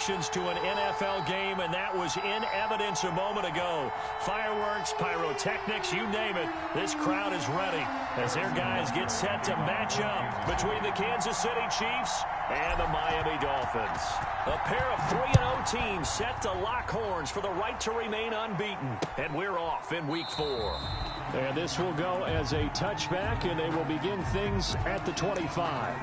To an NFL game, and that was in evidence a moment ago. Fireworks, pyrotechnics, you name it. This crowd is ready as their guys get set to match up between the Kansas City Chiefs and the Miami Dolphins. A pair of 3-0 teams set to lock horns for the right to remain unbeaten. And we're off in Week 4. And this will go as a touchback, and they will begin things at the 25.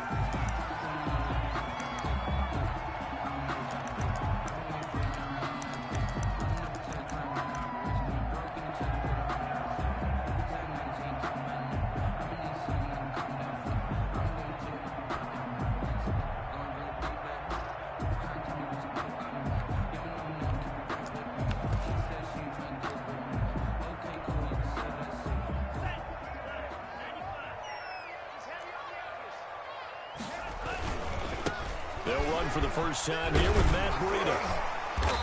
They'll run for the first time here with Matt Breida.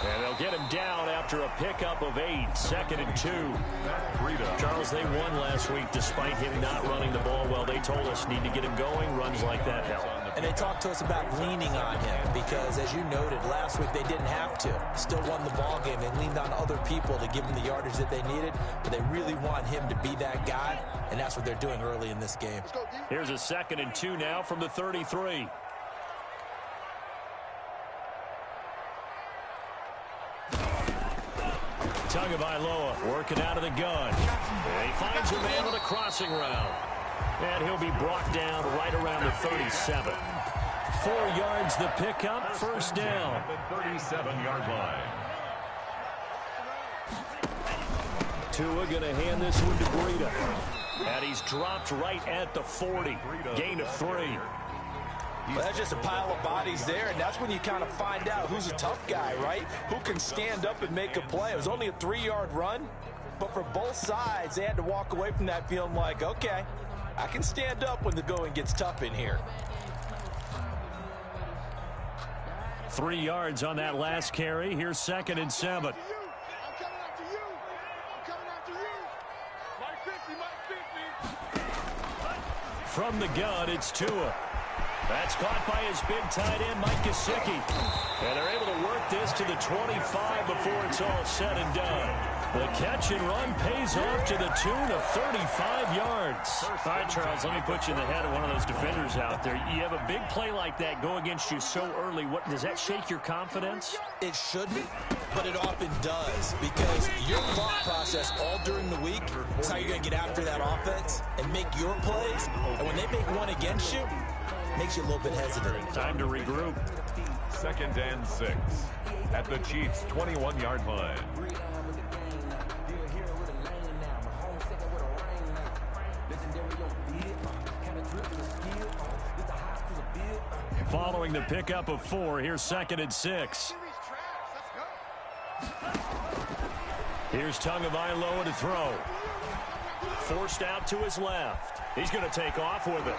And they'll get him down after a pickup of 8, 2nd and 2. Charles, they won last week despite him not running the ball well. They told us need to get him going. Runs like that help. And they talked to us about leaning on him because, as you noted, last week they didn't have to. Still won the ball game. They leaned on other people to give them the yardage that they needed, but they really want him to be that guy, and that's what they're doing early in this game. Here's a 2nd and 2 now from the 33. Tagovailoa working out of the gun. And he finds a man with a crossing route. And he'll be brought down right around the 37. 4 yards the pickup, first down. 37-yard line. Tua going to hand this one to Breida. And he's dropped right at the 40. Gain of 3. Well, that's just a pile of bodies there, and that's when you kind of find out who's a tough guy, right? Who can stand up and make a play. It was only a 3-yard run, but for both sides, they had to walk away from that feeling like, okay, I can stand up when the going gets tough in here. 3 yards on that last carry. Here's 2nd and 7. From the gun, it's Tua. That's caught by his big tight end, Mike Gesicki. And they're able to work this to the 25 before it's all said and done. The catch and run pays off to the tune of 35 yards. All right, Charles, let me put you in the head of one of those defenders out there. You have a big play like that go against you so early. What does that shake your confidence? It shouldn't, but it often does, because your thought process all during the week is how you're going to get after that offense and make your plays. And when they make one against you, it makes you a little bit hesitant. Time to regroup. 2nd and 6 at the Chiefs' 21-yard line. Following the pickup of 4, here's 2nd and 6. Here's Tagovailoa to throw. Forced out to his left. He's going to take off with it.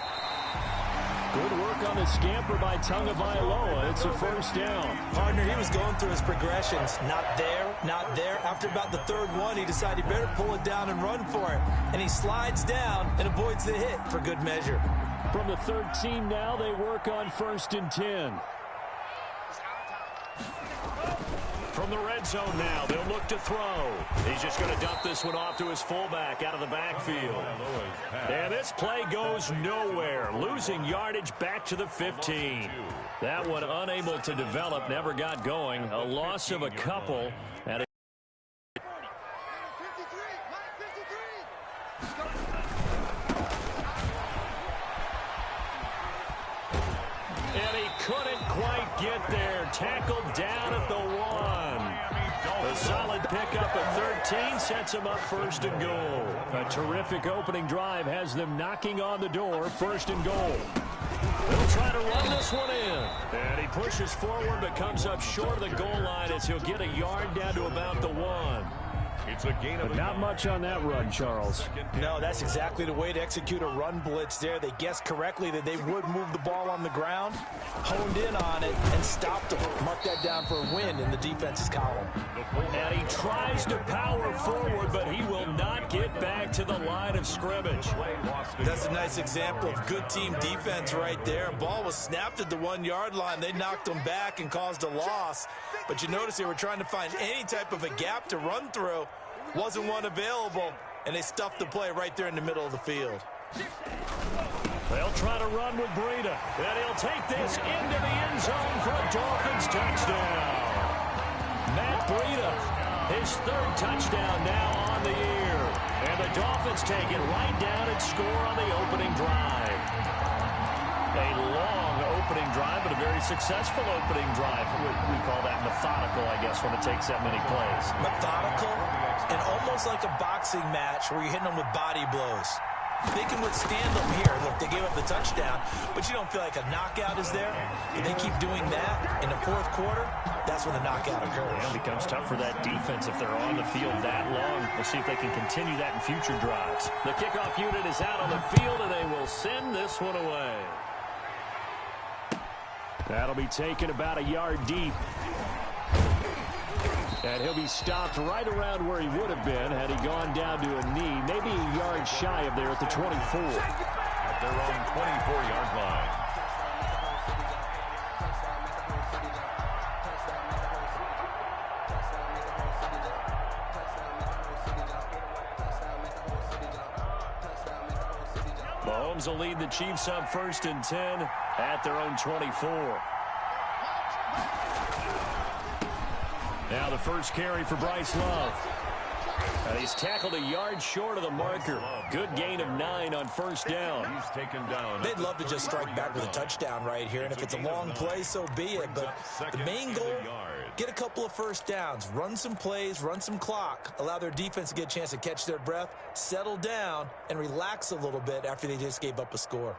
Good work on the scamper by Tagovailoa. It's a first down. Partner, he was going through his progressions. Not there, not there. After about the 3rd one, he decided he better pull it down and run for it. And he slides down and avoids the hit for good measure. From the 13 now, they work on 1st and 10. From the red zone now, they'll look to throw. He's just going to dump this one off to his fullback out of the backfield. And this play goes nowhere, losing yardage back to the 15. That one unable to develop, never got going. A loss of a couple. And he couldn't quite get there. Tackled down at the 1. A solid pickup of 13 sets him up 1st and goal. A terrific opening drive has them knocking on the door, 1st and goal. They'll try to run this one in. And he pushes forward but comes up short of the goal line as he'll get a yard down to about the 1. It's a gain of But not much on that run, Charles. No, that's exactly the way to execute a run blitz there. They guessed correctly that they would move the ball on the ground, honed in on it, and stopped them. Mark that down for a win in the defense's column. And he tries to power forward, but he will not get back to the line of scrimmage. That's a nice example of good team defense right there. Ball was snapped at the 1-yard line. They knocked them back and caused a loss. But you notice they were trying to find any type of a gap to run through. Wasn't one available, and they stuffed the play right there in the middle of the field. They'll try to run with Breida, and he'll take this into the end zone for a Dolphins touchdown. Matt Breida, his 3rd touchdown now on the year. And the Dolphins take it right down and score on the opening drive. A long opening drive, but a very successful opening drive. We call that methodical, I guess, when it takes that many plays. Methodical and almost like a boxing match where you're hitting them with body blows. They can withstand them here. Look, they gave up the touchdown, but you don't feel like a knockout is there. If they keep doing that in the 4th quarter, that's when the knockout occurs. Yeah, it becomes tough for that defense if they're on the field that long. We'll see if they can continue that in future drives. The kickoff unit is out on the field, and they will send this one away. That'll be taken about a yard deep. And he'll be stopped right around where he would have been had he gone down to a knee, maybe a yard shy of there at the 24. At their own 24-yard line. Mahomes will lead the Chiefs up 1st and 10 at their own 24. Now the first carry for Bryce Love. And he's tackled a yard short of the marker. Good gain of 9 on 1st down. He's taken down. They'd love to just strike back with a touchdown right here, and if it's a long play, so be it. But the main goal, get a couple of 1st downs, run some plays, run some clock, allow their defense to get a chance to catch their breath, settle down, and relax a little bit after they just gave up a score.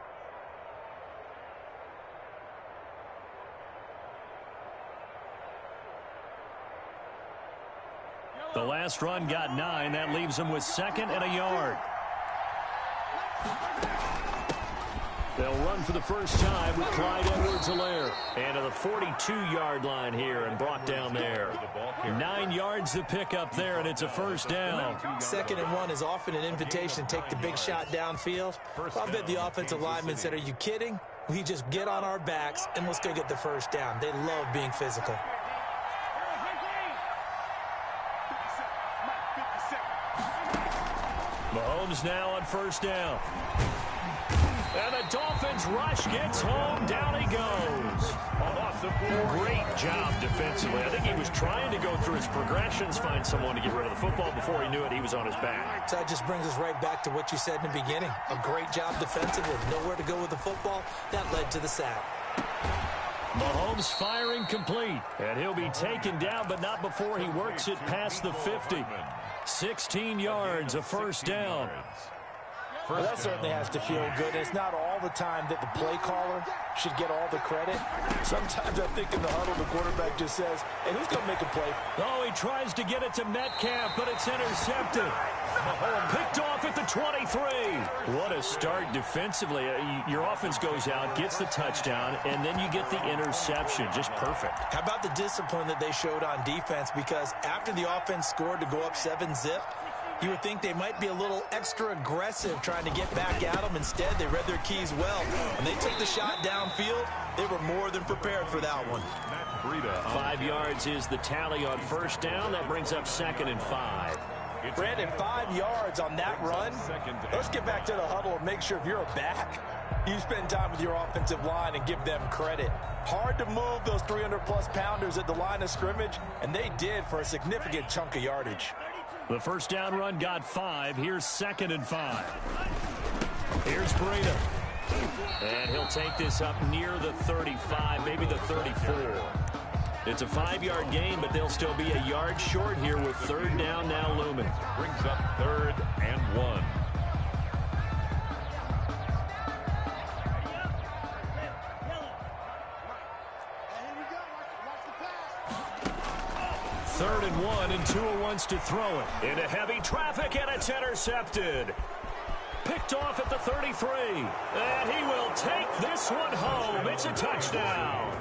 The last run got 9. That leaves them with 2nd and a yard. They'll run for the first time with Clyde Edwards-Helaire. And to the 42-yard line here and brought down there. 9 yards to pick up there, and it's a 1st down. 2nd and 1 is often an invitation to take the big shot downfield. Well, I bet the offensive lineman said, are you kidding? We just get on our backs, and let's go get the 1st down. They love being physical. Mahomes now on 1st down. And the Dolphins rush gets home. Down he goes. Great job defensively. I think he was trying to go through his progressions, find someone to get rid of the football. Before he knew it, he was on his back. So that just brings us right back to what you said in the beginning. A great job defensively. Nowhere to go with the football. That led to the sack. Mahomes firing complete. And he'll be taken down, but not before he works it past the 50. 16 yards, a 1st down. Well, that certainly has to feel good. It's not all the time that the play caller should get all the credit. Sometimes I think in the huddle, the quarterback just says, hey, who's going to make a play? Oh, he tries to get it to Metcalf, but it's intercepted. Picked off at the 23. What a start defensively. Your offense goes out, gets the touchdown, and then you get the interception. Just perfect. How about the discipline that they showed on defense? Because after the offense scored to go up 7-zip, you would think they might be a little extra aggressive trying to get back at them. Instead, they read their keys well. When they took the shot downfield, they were more than prepared for that one. 5 yards is the tally on 1st down. That brings up 2nd and 5. Brandon, 5 yards on that run. Let's get back to the huddle and make sure if you're a back, you spend time with your offensive line and give them credit. Hard to move those 300-plus pounders at the line of scrimmage, and they did for a significant chunk of yardage. The 1st down run got 5. Here's 2nd and 5. Here's Breida. And he'll take this up near the 35, maybe the 34. It's a 5-yard gain, but they'll still be a yard short here with 3rd down now looming. Brings up 3rd and 1. 3rd and 1, and Tua wants to throw it. Into heavy traffic, and it's intercepted. Picked off at the 33. And he will take this one home. It's a touchdown.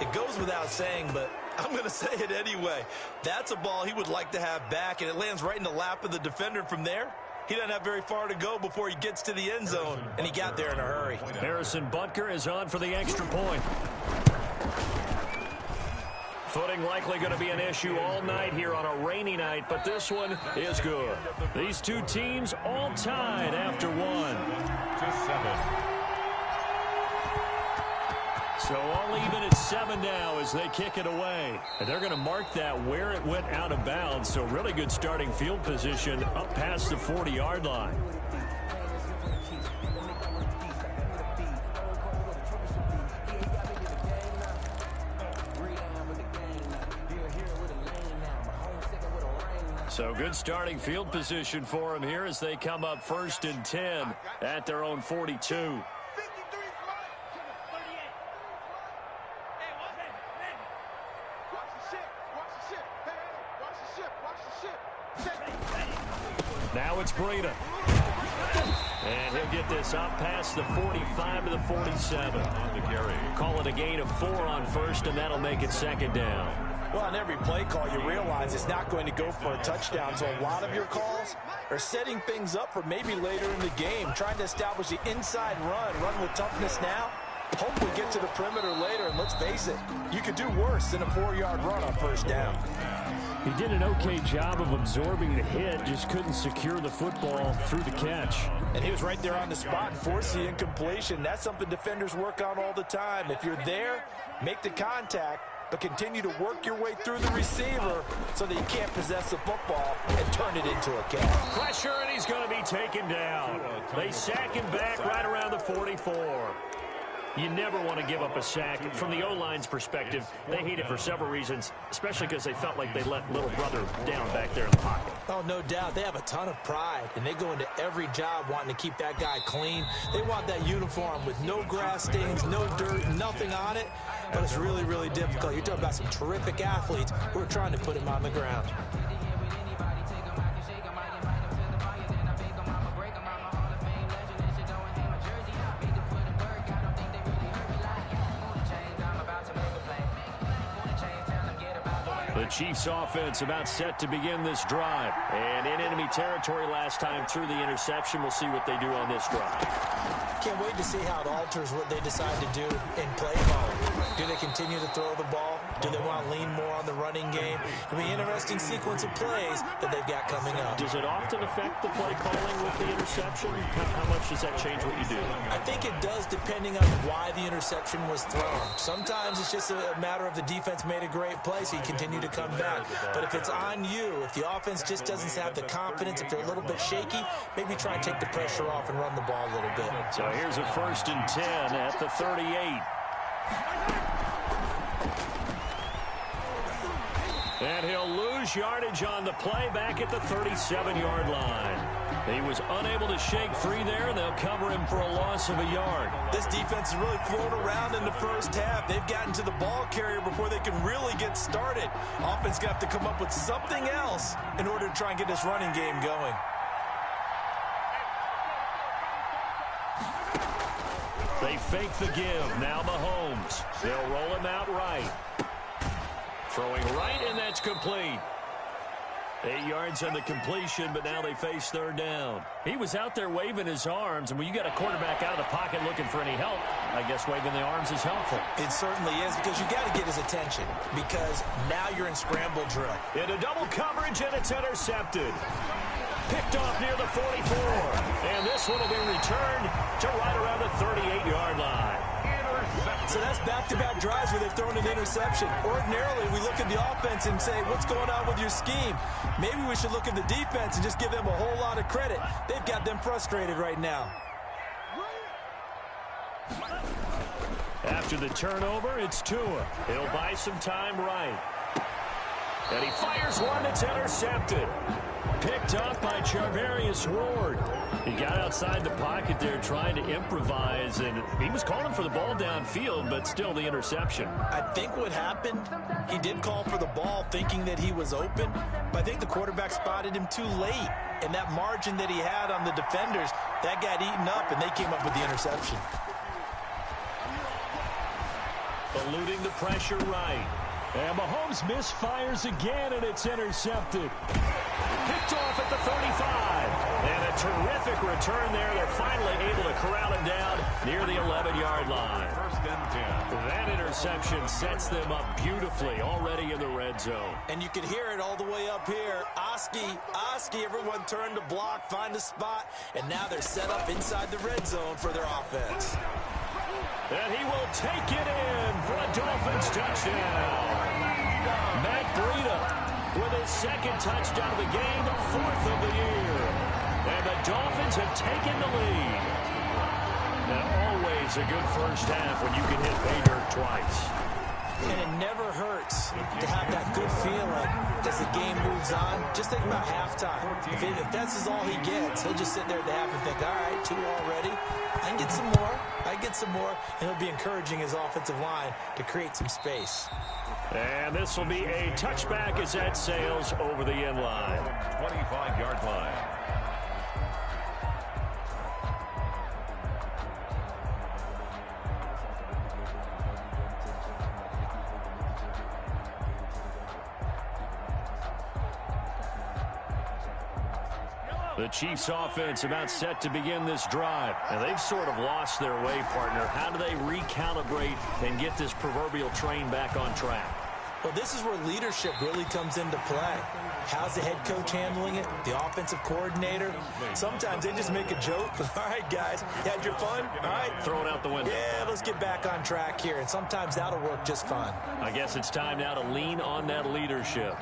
It goes without saying, but I'm going to say it anyway. That's a ball he would like to have back, and it lands right in the lap of the defender. From there, he doesn't have very far to go before he gets to the end zone, and he got there in a hurry. Harrison Butker is on for the extra point. Footing likely going to be an issue all night here on a rainy night, but this one is good. These two teams all tied after 1. 2-7. So all even at 7 now as they kick it away. And they're going to mark that where it went out of bounds. So really good starting field position up past the 40-yard line. So good starting field position for them here as they come up 1st and 10 at their own 42. Now it's Breida. And he'll get this up past the 45 to the 47. Call it a gain of 4 on 1st, and that'll make it 2nd down. Well, on every play call, you realize it's not going to go for a touchdown. So a lot of your calls are setting things up for maybe later in the game, trying to establish the inside run with toughness now. Hope we get to the perimeter later, and let's face it, you could do worse than a 4-yard run on 1st down. He did an okay job of absorbing the hit, just couldn't secure the football through the catch. And he was right there on the spot and forced the incompletion. That's something defenders work on all the time. If you're there, make the contact, but continue to work your way through the receiver so that you can't possess the football and turn it into a catch. Pressure, and he's going to be taken down. They sack him back right around the 44. You never want to give up a sack. From the O-line's perspective, they hate it for several reasons, especially because they felt like they let little brother down back there in the pocket. Oh, no doubt. They have a ton of pride, and they go into every job wanting to keep that guy clean. They want that uniform with no grass stains, no dirt, nothing on it, but it's really, really difficult. You're talking about some terrific athletes who are trying to put him on the ground. The Chiefs offense about set to begin this drive. And in enemy territory last time through the interception. We'll see what they do on this drive. Can't wait to see how it alters what they decide to do in play calling. Do they continue to throw the ball? Do they want to lean more on the running game? It'll be an interesting sequence of plays that they've got coming up. Does it often affect the play calling with the interception? How much does that change what you do? I think it does, depending on why the interception was thrown. Sometimes it's just a matter of the defense made a great play, so you continue to come back. But if it's on you, if the offense just doesn't have the confidence, if they're a little bit shaky, maybe try and take the pressure off and run the ball a little bit. So here's a 1st and 10 at the 38. And he'll lose yardage on the play back at the 37-yard line. He was unable to shake free there, and they'll cover him for a loss of a yard. This defense is really flown around in the first half. They've gotten to the ball carrier before they can really get started. Offense going to have to come up with something else in order to try and get this running game going. They fake the give. Now Mahomes. They'll roll him out right. Throwing right, and that's complete. 8 yards on the completion, but now they face 3rd down. He was out there waving his arms, and when you got a quarterback out of the pocket looking for any help, I guess waving the arms is helpful. It certainly is, because you got to get his attention, because now you're in scramble drill. Into double coverage, and it's intercepted. Picked off near the 44, and this one will be returned to right around the 38-yard line. So that's back-to-back drives where they've thrown an interception. Ordinarily, we look at the offense and say, what's going on with your scheme? Maybe we should look at the defense and just give them a whole lot of credit. They've got them frustrated right now. After the turnover, it's Tua. He'll buy some time right. And he fires one that's intercepted. Picked up by Charvarius Ward. He got outside the pocket there trying to improvise, and he was calling for the ball downfield, but still the interception. I think what happened, he did call for the ball thinking that he was open, but I think the quarterback spotted him too late. And that margin that he had on the defenders, that got eaten up, and they came up with the interception. Eluding the pressure right. And Mahomes misfires again, and it's intercepted. Picked off at the 35. And a terrific return there. They're finally able to corral him down near the 11-yard line. First and 10. That interception sets them up beautifully already in the red zone. And you can hear it all the way up here. Oski, everyone turned to block, find a spot, and now they're set up inside the red zone for their offense. And he will take it in for a Dolphins touchdown. Matt Breida with his second touchdown of the game, fourth of the year. And the Dolphins have taken the lead. And always a good first half when you can hit pay dirt twice. And it never hurts to have that good feeling as the game moves on. Just think about halftime. If that's all he gets, he'll just sit there at the half and think, all right, 2 already. I can get some more. And he'll be encouraging his offensive line to create some space. And this will be a touchback as that sails over the end line. 25-yard line. The Chiefs offense about set to begin this drive. And they've sort of lost their way, partner. How do they recalibrate and get this proverbial train back on track? Well, this is where leadership really comes into play. How's the head coach handling it? The offensive coordinator? Sometimes they just make a joke. All right, guys, you had your fun? All right. Throw it out the window. Yeah, let's get back on track here. And sometimes that'll work just fine. I guess it's time now to lean on that leadership.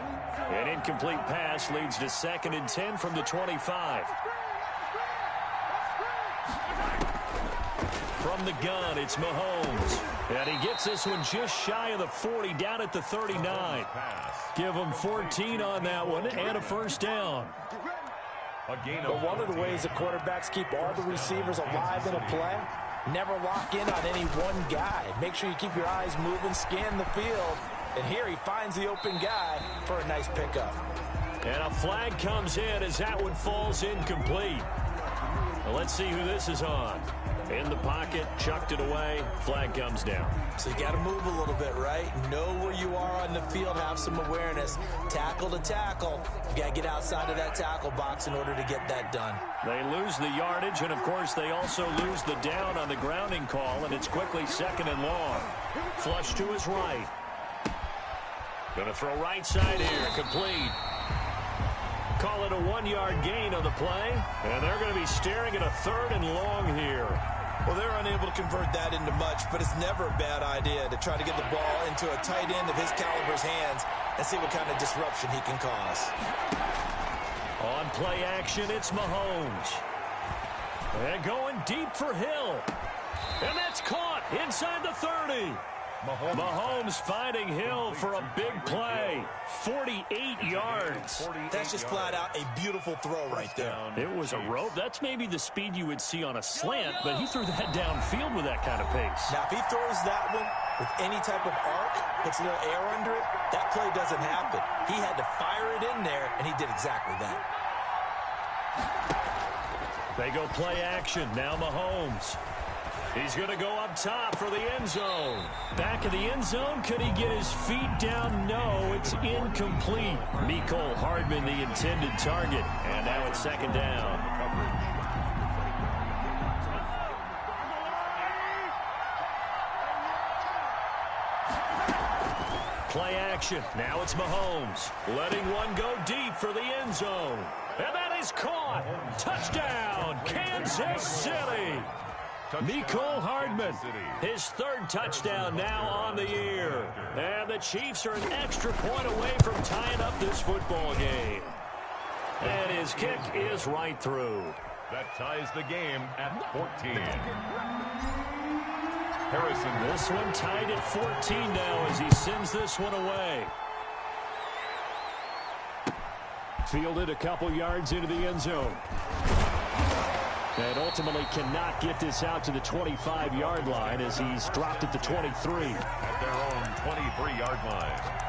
An incomplete pass leads to 2nd and 10 from the 25. From the gun, it's Mahomes. And he gets this one just shy of the 40, down at the 39. Give him 14 on that one and a first down. But one of the ways the quarterbacks keep all the receivers alive in a play, never lock in on any one guy. Make sure you keep your eyes moving, scan the field. And here he finds the open guy for a nice pickup. And a flag comes in as that one falls incomplete. Well, let's see who this is on. In the pocket, chucked it away, flag comes down. So you got to move a little bit, right? Know where you are on the field, have some awareness. Tackle to tackle. You got to get outside of that tackle box in order to get that done. They lose the yardage, and, of course, they also lose the down on the grounding call, and it's quickly 2nd and long. Flush to his right. Going to throw right side here, complete. Call it a 1-yard gain on the play, and they're going to be staring at a 3rd and long here. Well, they're unable to convert that into much, but it's never a bad idea to try to get the ball into a tight end of his caliber's hands and see what kind of disruption he can cause. On play action, it's Mahomes. And going deep for Hill. And that's caught inside the 30. Mahomes finding Hill for a big play. 48 yards. That's just flat out a beautiful throw right there. It was a rope. That's maybe the speed you would see on a slant, but he threw that downfield with that kind of pace. Now, if he throws that one with any type of arc, puts a little air under it, that play doesn't happen. He had to fire it in there, and he did exactly that. They go play action. Now Mahomes. He's going to go up top for the end zone. Back of the end zone. Could he get his feet down? No, it's incomplete. Mecole Hardman, the intended target. And now it's 2nd down. Play action. Now it's Mahomes. Letting one go deep for the end zone. And that is caught. Touchdown, Kansas City. Mecole Hardman, his 3rd touchdown now on the year. And the Chiefs are an extra point away from tying up this football game. And his kick is right through. That ties the game at 14. Harrison. This one tied at 14 now as he sends this one away. Fielded a couple yards into the end zone. And ultimately cannot get this out to the 25-yard line as he's dropped at the 23. At their own 23-yard line.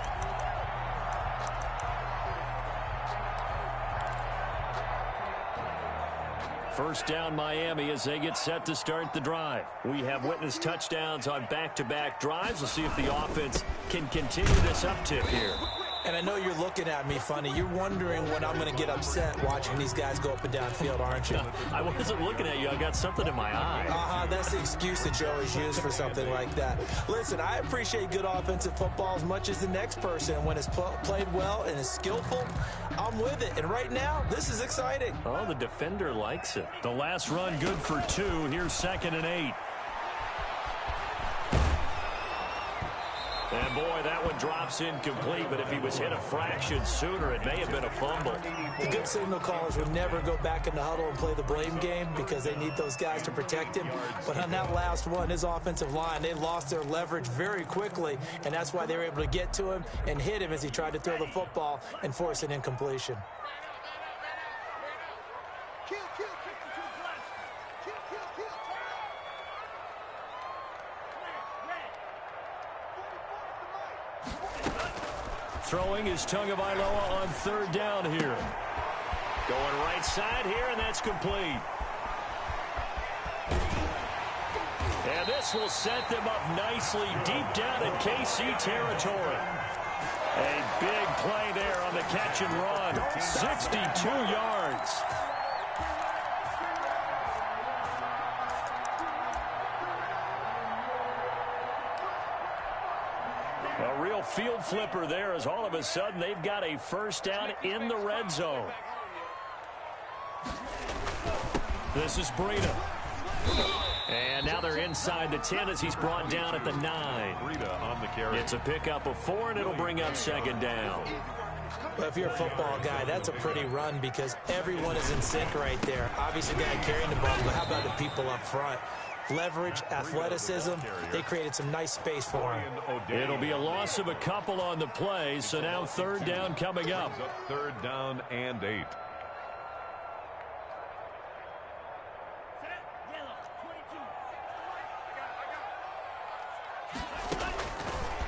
First down Miami as they get set to start the drive. We have witnessed touchdowns on back-to-back drives. We'll see if the offense can continue this uptick here. And I know you're looking at me funny. You're wondering when I'm going to get upset watching these guys go up and down field, aren't you? I wasn't looking at you. I got something in my eye. That's the excuse that you always use for something like that. Listen, I appreciate good offensive football as much as the next person. When it's played well and is skillful, I'm with it. And right now, this is exciting. Oh, the defender likes it. The last run good for 2. Here's 2nd and 8. And, boy, that one drops incomplete, but if he was hit a fraction sooner, it may have been a fumble. The good signal callers would never go back in the huddle and play the blame game because they need those guys to protect him. But on that last one, his offensive line, they lost their leverage very quickly, and that's why they were able to get to him and hit him as he tried to throw the football and force an incompletion. Throwing is Tagovailoa on 3rd down here. Going right side here, and that's complete. And this will set them up nicely deep down in KC territory. A big play there on the catch and run. 62 yards. A real field flipper there as all of a sudden they've got a first down in the red zone. This is Breida. And now they're inside the 10 as he's brought down at the 9. Breida on the carry. It's a pickup of 4, and it'll bring up 2nd down. Well, if you're a football guy, that's a pretty run because everyone is in sync right there. Obviously, the guy carrying the ball, but how about the people up front? Leverage, athleticism, they created some nice space for him. It'll be a loss of a couple on the play, so now 3rd down coming up. 3rd down and 8.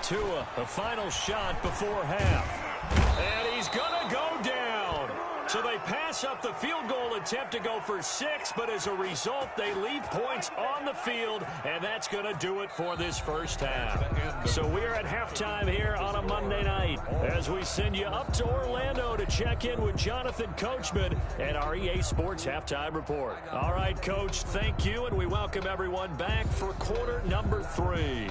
Tua, a final shot before half. And he's going to go down. So they pass up the field goal attempt to go for 6, but as a result, they leave points on the field, and that's going to do it for this first half. So we're at halftime here on a Monday night as we send you up to Orlando to check in with Jonathan Coachman and our EA Sports Halftime Report. All right, Coach, thank you, and we welcome everyone back for quarter number 3.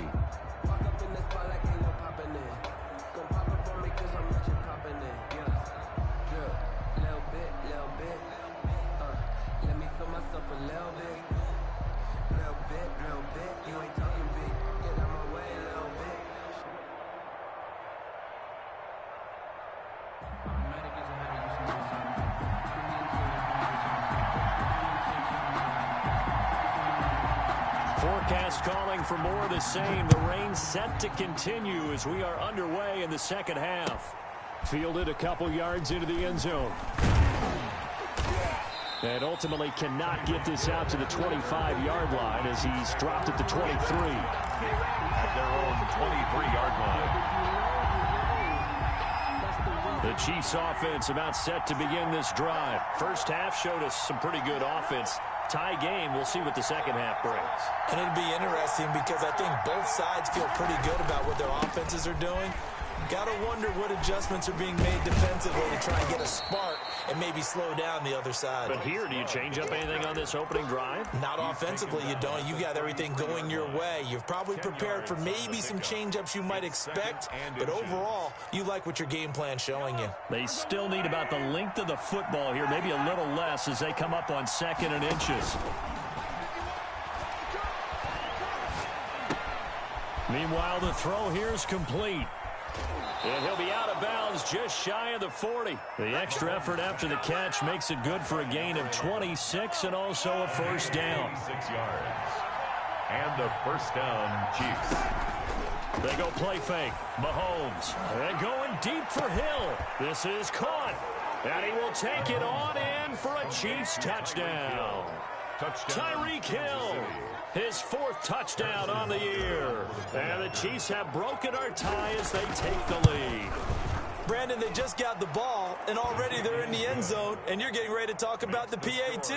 Forecast calling for more of the same. The rain set to continue as we are underway in the second half. Fielded a couple yards into the end zone. And ultimately cannot get this out to the 25-yard line as he's dropped at the 23. At their own 23-yard line. The Chiefs offense about set to begin this drive. First half showed us some pretty good offense. Tie game. We'll see what the second half brings. And it'll be interesting because I think both sides feel pretty good about what their offenses are doing. Got to wonder what adjustments are being made defensively to try and get a spark and maybe slow down the other side. But here, do you change up anything on this opening drive? Not offensively, you don't. You got everything going your way. You've probably prepared for maybe some change-ups you might expect, but overall, you like what your game plan's showing you. They still need about the length of the football here, maybe a little less as they come up on 2nd and inches. Meanwhile, the throw here is complete. And he'll be out of bounds just shy of the 40. The extra effort after the catch makes it good for a gain of 26 and also a first down. 6 yards. And the first down, Chiefs. They go play fake. Mahomes. And going deep for Hill. This is caught. And he will take it on in for a Chiefs touchdown. Tyreek Hill, his 4th touchdown on the year. And the Chiefs have broken our tie as they take the lead. Brandon, they just got the ball, and already they're in the end zone, and you're getting ready to talk about the PAT.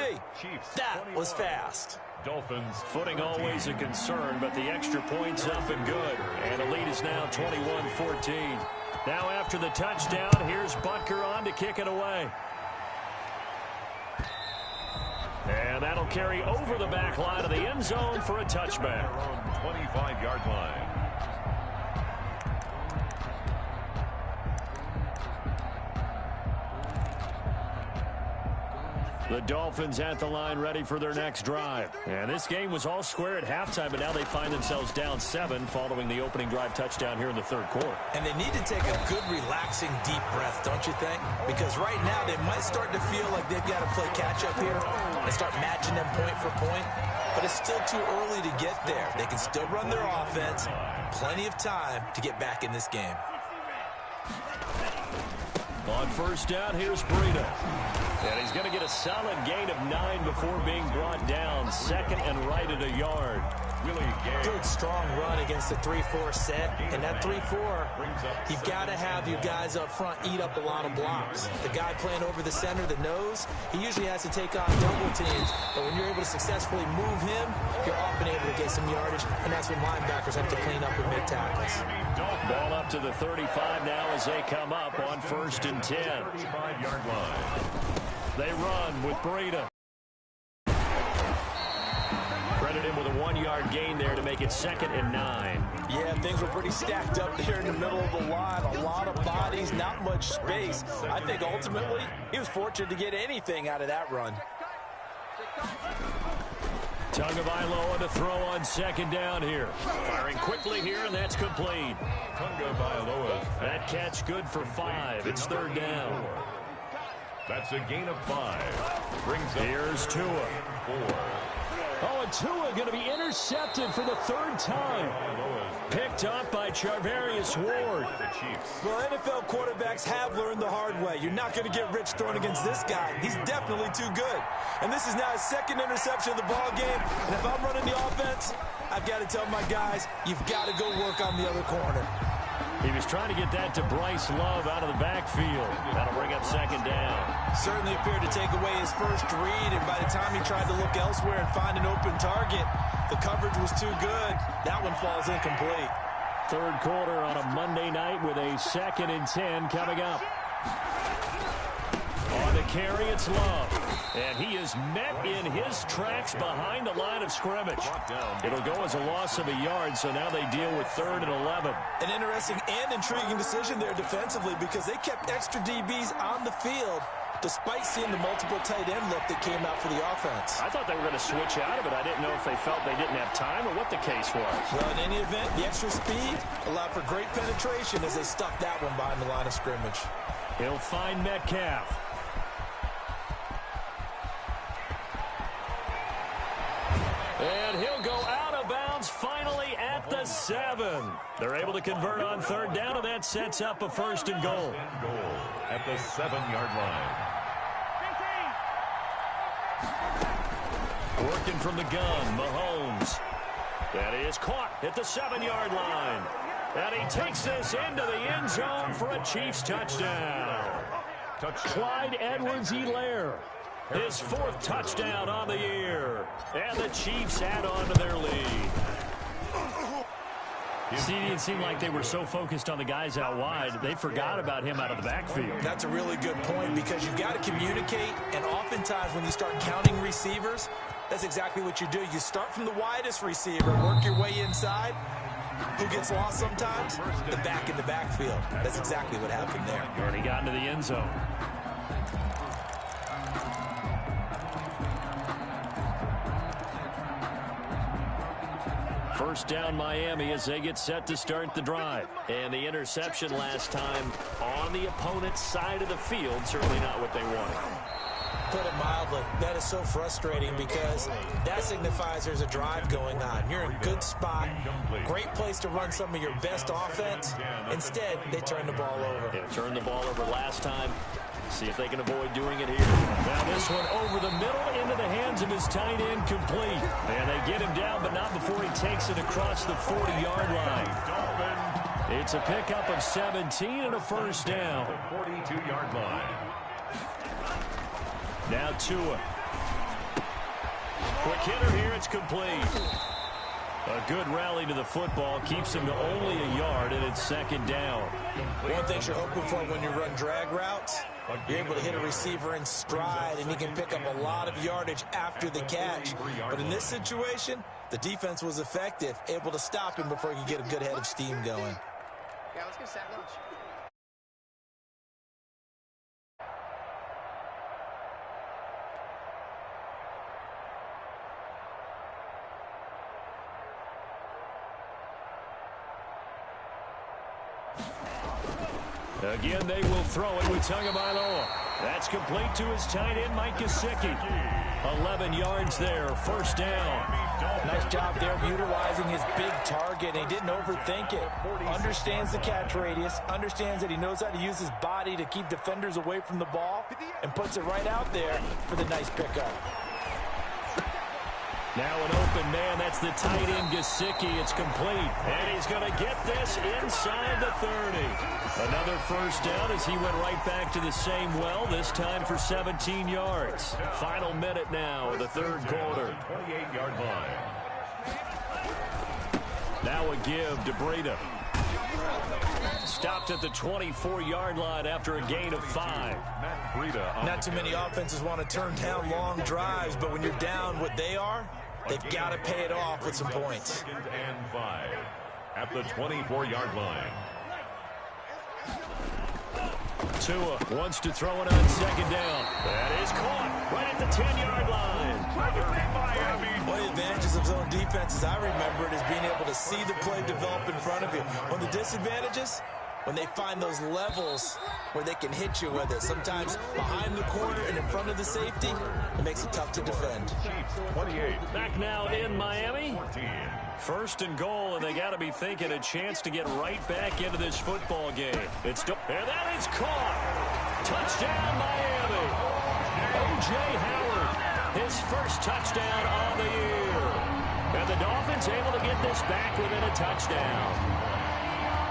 That was fast. Dolphins. Footing always a concern, but the extra point's up and good. And the lead is now 21-14. Now after the touchdown, here's Butker on to kick it away. And that'll carry over the back line of the end zone for a touchback. 25-yard line. The Dolphins at the line ready for their next drive. And this game was all square at halftime, but now they find themselves down 7 following the opening drive touchdown here in the 3rd quarter. And they need to take a good, relaxing, deep breath, don't you think? Because right now they might start to feel like they've got to play catch-up here and start matching them point for point. But it's still too early to get there. They can still run their offense. Plenty of time to get back in this game. On first down, here's Breida. And he's going to get a solid gain of 9 before being brought down. 2nd and right at a yard. Good, strong run against the 3-4 set. And that 3-4, you've got to have your guys up front eat up a lot of blocks. The guy playing over the center, the nose, he usually has to take on double teams. But when you're able to successfully move him, you're often able to get some yardage. And that's when linebackers have to clean up and make tackles. Ball up to the 35 now as they come up on 1st and 10. 35-yard line. They run with Breida. Credit him with a 1-yard gain there to make it 2nd and 9. Yeah, things were pretty stacked up there in the middle of the line. A lot of bodies, not much space. I think ultimately he was fortunate to get anything out of that run. Tagovailoa to throw on 2nd down here. Firing quickly here, and that's complete. Tagovailoa. That catch good for 5. It's 3rd down. That's a gain of 5. Brings up Here's Tua. 4. Oh, and Tua going to be intercepted for the 3rd time. Picked up by Charvarius Ward. Well, NFL quarterbacks have learned the hard way. You're not going to get rich throwing against this guy. He's definitely too good. And this is now his 2nd interception of the ball game. And if I'm running the offense, I've got to tell my guys, you've got to go work on the other corner. He was trying to get that to Bryce Love out of the backfield. That'll bring up 2nd down. Certainly appeared to take away his first read, and by the time he tried to look elsewhere and find an open target, the coverage was too good. That one falls incomplete. 3rd quarter on a Monday night with a 2nd and 10 coming up. On the carry, it's Love. And he is met in his tracks behind the line of scrimmage. It'll go as a loss of a yard, so now they deal with 3rd and 11. An interesting and intriguing decision there defensively because they kept extra DBs on the field despite seeing the multiple tight end look that came out for the offense. I thought they were going to switch out of it. I didn't know if they felt they didn't have time or what the case was. Well, in any event, the extra speed allowed for great penetration as they stuck that one behind the line of scrimmage. He'll find Metcalf. And he'll go out of bounds finally at the 7. They're able to convert on 3rd down, and that sets up a 1st and goal. At the 7-yard line. Working from the gun, Mahomes. That is caught at the 7-yard line. And he takes this into the end zone for a Chiefs touchdown. Clyde Edwards-Helaire. His 4th touchdown on the year. And the Chiefs add on to their lead. See, it seemed like they were so focused on the guys out wide, they forgot about him out of the backfield. That's a really good point because you've got to communicate, and oftentimes when you start counting receivers, that's exactly what you do. You start from the widest receiver, work your way inside. Who gets lost sometimes? The back in the backfield. That's exactly what happened there. Already got into the end zone. First down Miami as they get set to start the drive. And the interception last time on the opponent's side of the field, certainly not what they wanted. Put it mildly, that is so frustrating because that signifies there's a drive going on. You're in a good spot, great place to run some of your best offense. Instead, they turn the ball over. Yeah, turned the ball over last time. See if they can avoid doing it here. Now this one over the middle into the hands of his tight end, complete. And they get him down, but not before he takes it across the 40-yard line. It's a pickup of 17 and a first down. 42-yard line. Now Tua. Quick hitter here, it's complete. A good rally to the football keeps him to only a yard, and it's second down. One thing you're hoping for when you run drag routes, you're able to hit a receiver in stride, and he can pick up a lot of yardage after the catch. But in this situation, the defense was effective, able to stop him before he could get a good head of steam going. Yeah, let's get sack lunch. Again, they will throw it with Tagovailoa. That's complete to his tight end, Mike Gesicki. 11 yards there, first down. Nice job there of utilizing his big target. He didn't overthink it. Understands the catch radius, understands that he knows how to use his body to keep defenders away from the ball, and puts it right out there for the nice pickup. Now an open man, that's the tight end Gesicki. It's complete, and he's going to get this inside the 30. Another first down as he went right back to the same well, this time for 17 yards. Final minute now of the third quarter. 28-yard line. Now a give to Breida. Stopped at the 24-yard line after a gain of 5. Matt Breida. Not too many offenses want to turn down long drives, but when you're down what they are, they've got to pay it off with some points. 2nd and 5 at the 24-yard line. Tua wants to throw it on second down. That is caught right at the 10-yard line. One of the advantages of zone defenses, I remember it, is being able to see the play develop in front of you. One of the disadvantages, when they find those levels where they can hit you with it. Sometimes behind the corner and in front of the safety, it makes it tough to defend. 28. Back now in Miami. First and goal, and they got to be thinking a chance to get right back into this football game. And that is caught. Touchdown, Miami. O.J. Howard, his first touchdown on the year. And the Dolphins able to get this back within a touchdown.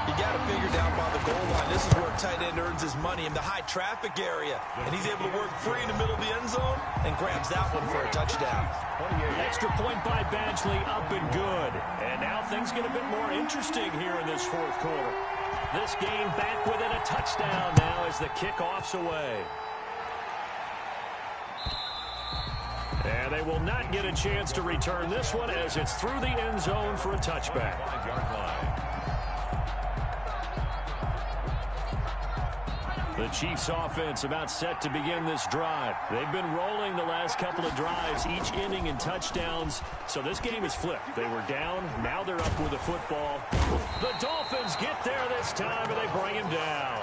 You got to figure down by the goal line. This is where a tight end earns his money, in the high traffic area. And he's able to work free in the middle of the end zone and grabs that one for a touchdown. Extra point by Badgley, up and good. And now things get a bit more interesting here in this fourth quarter. This game back within a touchdown now as the kickoff's away. And they will not get a chance to return this one as it's through the end zone for a touchback. 5-yard line. The Chiefs offense about set to begin this drive. They've been rolling the last couple of drives, each ending in touchdowns. So this game is flipped. They were down, now they're up with the football. The Dolphins get there this time, and they bring him down.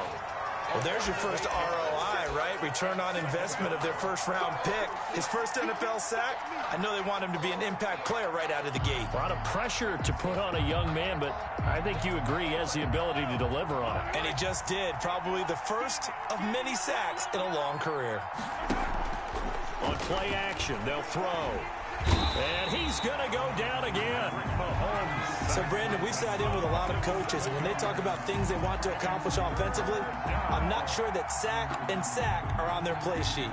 Well, there's your first ROI, right? Return on investment of their first-round pick. His first NFL sack, I know they want him to be an impact player right out of the gate. A lot of pressure to put on a young man, but I think you agree he has the ability to deliver on it. And he just did. Probably the first of many sacks in a long career. On play action, they'll throw. And he's going to go down again. So, Brandon, we sat in with a lot of coaches, and when they talk about things they want to accomplish offensively, I'm not sure that sack and sack are on their play sheet.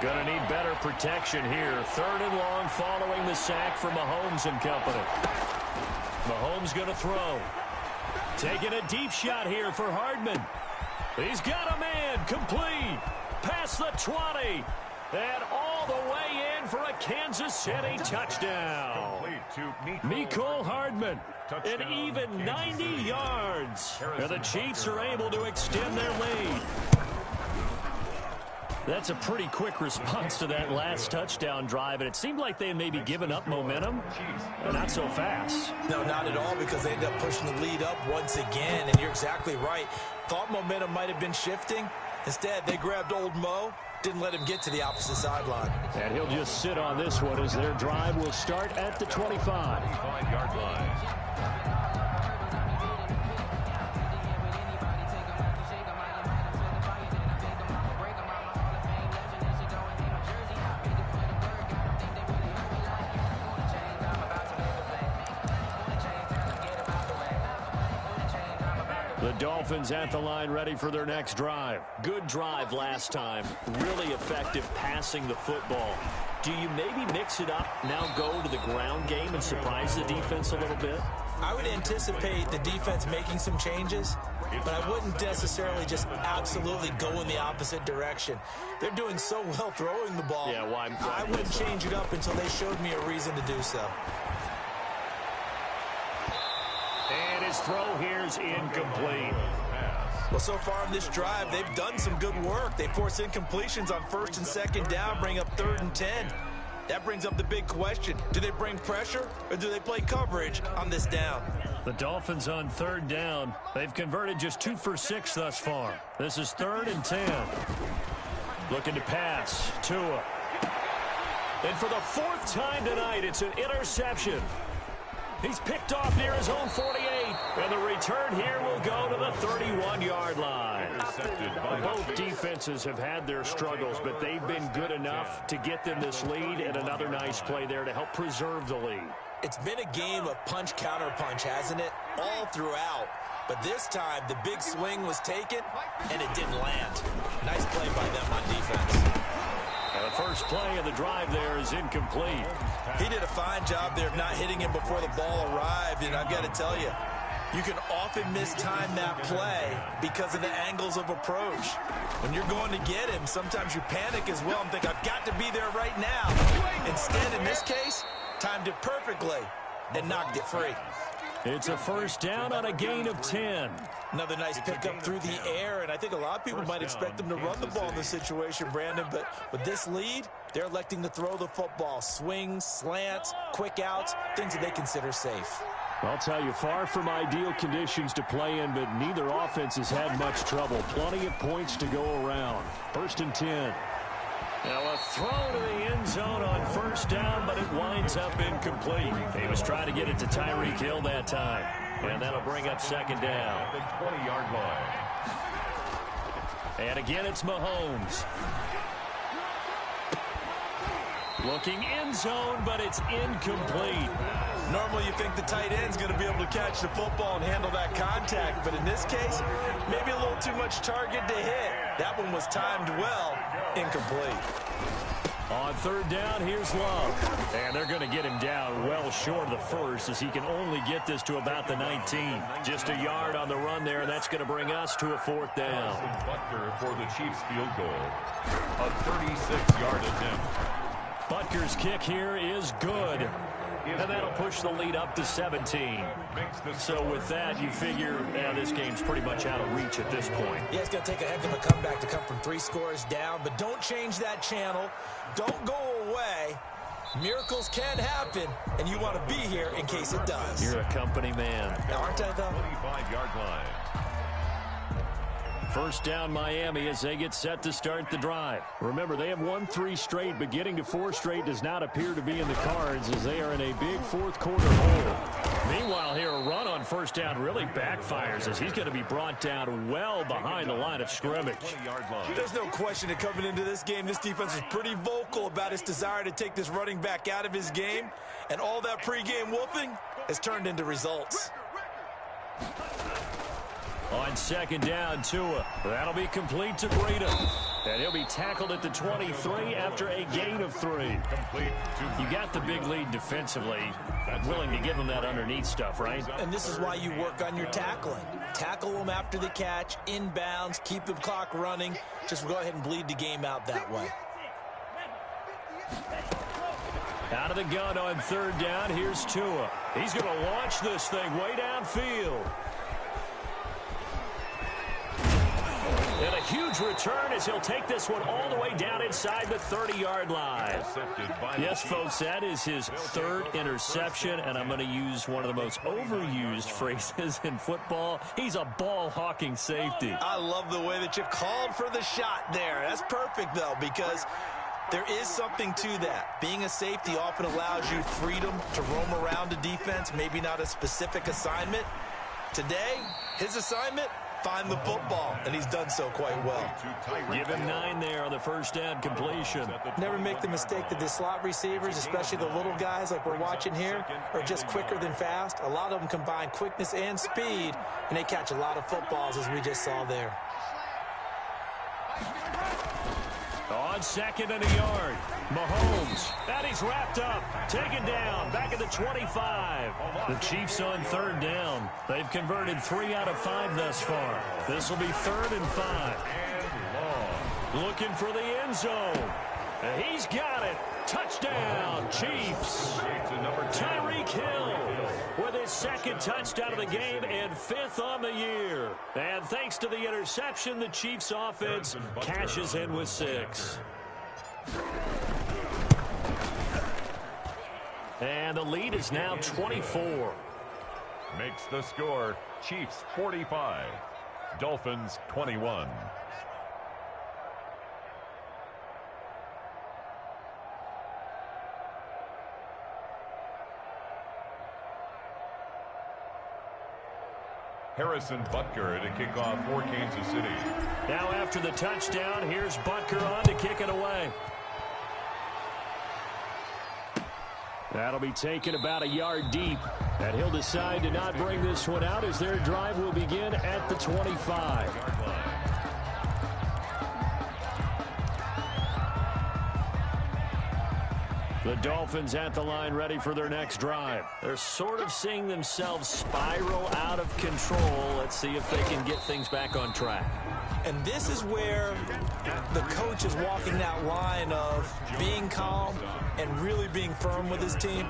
Going to need better protection here. Third and long following the sack from Mahomes and company. Mahomes going to throw. Taking a deep shot here for Hardman. He's got a man, complete. Past the 20. And all the way in for a Kansas City touchdown. Mecole Hardman. An even 90 yards. And the Chiefs are able to extend their lead. That's a pretty quick response to that last touchdown drive, and it seemed like they had maybe given up momentum, but not so fast. No, not at all, because they ended up pushing the lead up once again, and you're exactly right. Thought momentum might have been shifting, Instead, they grabbed old Mo, didn't let him get to the opposite sideline. And he'll just sit on this one as their drive will start at the 25. 25-yard line. The Dolphins at the line ready for their next drive. Good drive last time. Really effective passing the football. Do you maybe mix it up, now go to the ground game and surprise the defense a little bit? I would anticipate the defense making some changes, but I wouldn't necessarily just absolutely go in the opposite direction. They're doing so well throwing the ball. Yeah, why I wouldn't change it up until they showed me a reason to do so. And his throw here's incomplete. Well, so far in this drive, they've done some good work. They force incompletions on 1st and 2nd down, bring up 3rd and 10. That brings up the big question. Do they bring pressure or do they play coverage on this down? The Dolphins on 3rd down. They've converted just 2 for 6 thus far. This is 3rd and 10. Looking to pass. Tua. And for the 4th time tonight, it's an interception. He's picked off near his own 48. And the return here will go to the 31-yard line. Both defenses have had their struggles, but they've been good enough to get them this lead, and another nice play there to help preserve the lead. It's been a game of punch-counter-punch, hasn't it? All throughout. But this time, the big swing was taken, and it didn't land. Nice play by them on defense. And the first play of the drive there is incomplete. He did a fine job there of not hitting him before the ball arrived, and I've got to tell you, you can often mistime that play because of the angles of approach. When you're going to get him, sometimes you panic as well and think, I've got to be there right now. Instead, in this case, timed it perfectly and knocked it free. It's a first down on a gain of 10. Another nice pickup through the air, and I think a lot of people might expect them to run the ball in this situation, Brandon, but with this lead, they're electing to throw the football. Swings, slants, quick outs, things that they consider safe. I'll tell you, far from ideal conditions to play in, but neither offense has had much trouble. Plenty of points to go around. 1st and 10. Now a throw to the end zone on 1st down, but it winds up incomplete. He was trying to get it to Tyreek Hill that time. And that'll bring up 2nd down. The 20-yard line. And again, it's Mahomes. Looking end zone, but it's incomplete. Normally you think the tight end's going to be able to catch the football and handle that contact, but in this case, maybe a little too much target to hit. That one was timed well, incomplete. On 3rd down, here's Love. And they're going to get him down well short of the first as he can only get this to about the 19. Just a yard on the run there, and that's going to bring us to a 4th down. Butker for the Chiefs field goal. A 36-yard attempt. Butker's kick here is good. And that'll push the lead up to 17. So with that, you figure this game's pretty much out of reach at this point. Yeah, it's going to take a heck of a comeback to come from 3 scores down, but don't change that channel. Don't go away. Miracles can happen, and you want to be here in case it does. You're a company man. Now, aren't I, though? 25-yard line. 1st down Miami as they get set to start the drive. Remember, they have won 3 straight, but getting to 4 straight does not appear to be in the cards as they are in a big 4th quarter hole. Meanwhile, here a run on 1st down really backfires as he's going to be brought down well behind the line of scrimmage. There's no question that coming into this game, this defense was pretty vocal about its desire to take this running back out of his game, and all that pregame wolfing has turned into results. On 2nd down, Tua. That'll be complete to Breida. And he'll be tackled at the 23 after a gain of 3. You got the big lead defensively. Willing to give him that underneath stuff, right? And this is why you work on your tackling. Tackle them after the catch, inbounds, keep the clock running. Just go ahead and bleed the game out that way. Out of the gun on 3rd down, here's Tua. He's going to launch this thing way downfield. And a huge return as he'll take this one all the way down inside the 30-yard line. Yes, folks, that is his third interception, and I'm going to use one of the most overused phrases in football. He's a ball-hawking safety. I love the way that you called for the shot there. That's perfect, though, because there is something to that. Being a safety often allows you freedom to roam around a defense, maybe not a specific assignment. Today, his assignment, find the football, and he's done so quite well. Give him 9 there on the first down completion. Never make the mistake that the slot receivers, especially the little guys like we're watching here, are just quicker than fast. A lot of them combine quickness and speed, and they catch a lot of footballs, as we just saw there. On second and a yard, Mahomes, and he's wrapped up, taken down, back at the 25. The Chiefs on third down. They've converted 3 out of 5 thus far. This will be 3rd and 5. Looking for the end zone. And he's got it. Touchdown, Chiefs. Tyreek Hill with his 2nd touchdown of the game and 5th on the year. And thanks to the interception, the Chiefs offense cashes in with 6. And the lead is now 24. Makes the score Chiefs 45, Dolphins 21. Harrison Butker to kick off for Kansas City. Now after the touchdown, here's Butker on to kick it away. That'll be taken about a yard deep. And he'll decide to not bring this one out as their drive will begin at the 25. The Dolphins at the line ready for their next drive. They're sort of seeing themselves spiral out of control. Let's see if they can get things back on track. And this is where the coach is walking that line of being calm and really being firm with his team.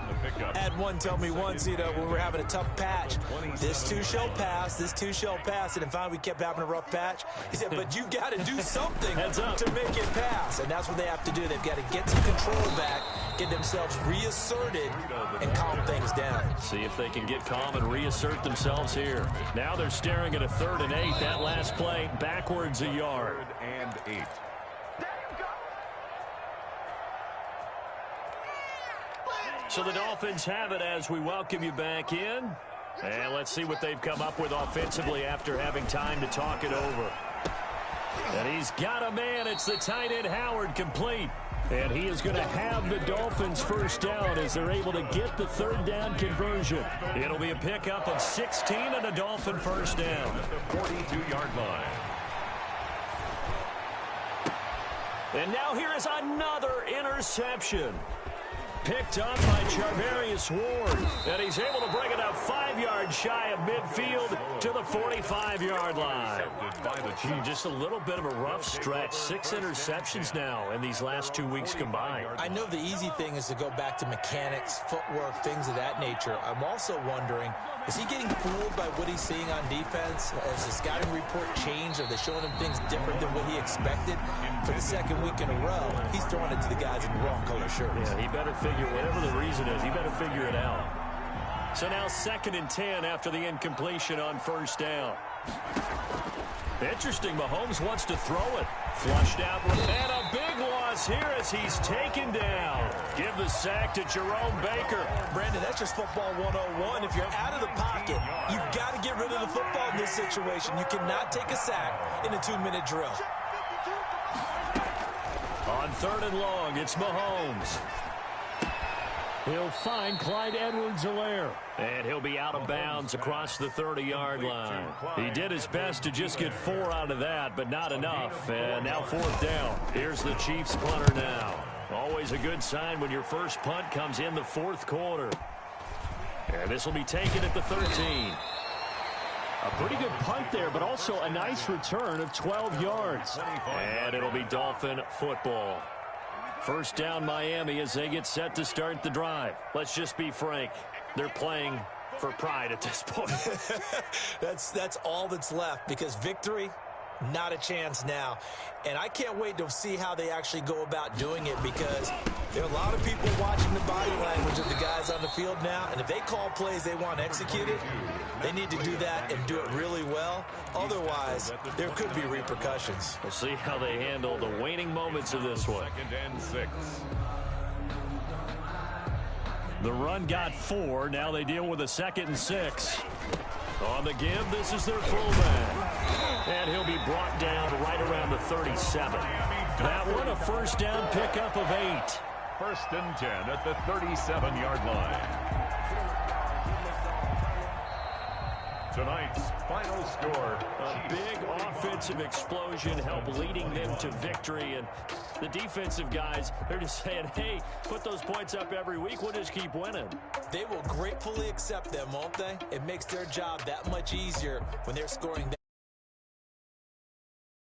I had one tell me once, when we were having a tough patch, this too shall pass, this too shall pass. And finally we kept having a rough patch. He said, but you got to do something to make it pass. And that's what they have to do. They've got to get some control back, get themselves reasserted, and calm things down. See if they can get calm and reassert themselves here. Now they're staring at a 3rd and 8. That last play backwards a yard. 3rd and 8. So the Dolphins have it as we welcome you back in. And let's see what they've come up with offensively after having time to talk it over. And he's got a man. It's the tight end Howard, complete. And he is going to have the Dolphins first down as they're able to get the 3rd down conversion. It'll be a pickup of 16 and a Dolphin first down. The 42-yard line. And now here is another interception. Picked up by Charvarius Ward. And he's able to bring it up 5 yards shy of midfield to the 45-yard line. Just a little bit of a rough stretch. 6 interceptions now in these last 2 weeks combined. I know the easy thing is to go back to mechanics, footwork, things of that nature. I'm also wondering, is he getting fooled by what he's seeing on defense? Has the scouting report changed? Are they showing him things different than what he expected? For the 2nd week in a row, he's throwing it to the guys in the wrong color shirts. Yeah, he better figure, whatever the reason is, he better figure it out. So now 2nd and 10 after the incompletion on first down. Interesting, Mahomes wants to throw it. Flushed out, and a big loss here as he's taken down. Give the sack to Jerome Baker. Brandon, that's just football 101. If you're out of the pocket, you've got to get rid of the football in this situation. You cannot take a sack in a 2-minute drill. On 3rd and long, it's Mahomes. He'll find Clyde Edwards-Helaire. And he'll be out of bounds across the 30-yard line. He did his best to just get 4 out of that, but not enough. And now 4th down. Here's the Chiefs punter now. Always a good sign when your first punt comes in the 4th quarter. And this will be taken at the 13. A pretty good punt there, but also a nice return of 12 yards. And it'll be Dolphin football. First down Miami as they get set to start the drive. Let's just be frank. They're playing for pride at this point. That's all that's left, because victory Not a chance now. And I can't wait to see how they actually go about doing it, because there are a lot of people watching the body language of the guys on the field now, and if they call plays they want executed, they need to do that and do it really well. Otherwise, there could be repercussions. We'll see how they handle the waning moments of this one. 2nd and 6. The run got 4. Now they deal with a 2nd and 6. On the give, this is their fullback. And he'll be brought down right around the 37. That one a first down pickup of 8. 1st and 10 at the 37-yard line. Tonight's final score. A big offensive explosion helped leading them to victory. And the defensive guys, they're just saying, hey, put those points up every week. We'll just keep winning. They will gratefully accept them, won't they? It makes their job that much easier when they're scoring.